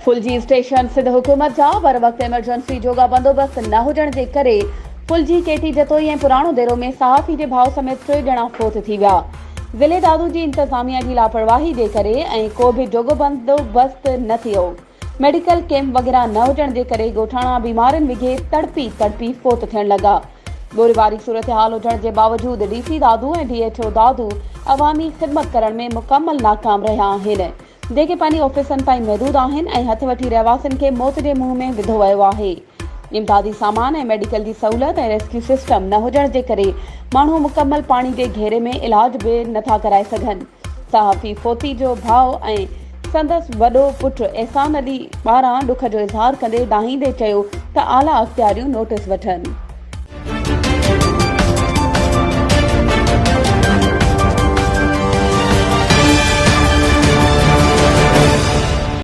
फुलजी station Sindh हुकूमत जा पर वक्त एमरजेंसी जोगा बंदोबस्त न हुजण जे करे फुलजी केटी जतोई ऐं पुराणो देरो में सहाफ़ी जे भाउ समेत 3 ॼणा फोत थी विया। ज़िले दादू जी इंतजामिया जी लापरवाही जे करे ऐं को बि जोगो बंदोबस्त न थियो। मेडिकल कैंप वग़ैरह न हुजण जे करे ॻोठाणा बीमारियुनि विघे तड़पी फोत थियण लॻा। गोलीबारी सूरत हाल हुजण जे बावजूद डीसी दादू ऐं डीएचओ दादू अवामी ख़िदमत करण में मुकम्मल नाकाम रहिया आहिनि, जेके पंहिंजी ऑफिसनि ताईं महदूद आहिनि ऐं हथ वठी रहवासियुनि खे मौत जे मुंहं में विधो वियो आहे। इमदादी सामान ऐं मेडिकल जी सहूलियत ऐं रेस्क्यू सिस्टम न हुजण जे करे माण्हू मुकम्मल पाणी जे घेरे में इलाज बि नथा कराए सघनि। सहाफ़ी फोती जो भाउ ऐं संदसि वॾो पुटु एहसान अली पारां ॾुख जो इज़हार कंदे ॾाहींदे चयो त आला अख़्तियारियूं नोटिस वठनि।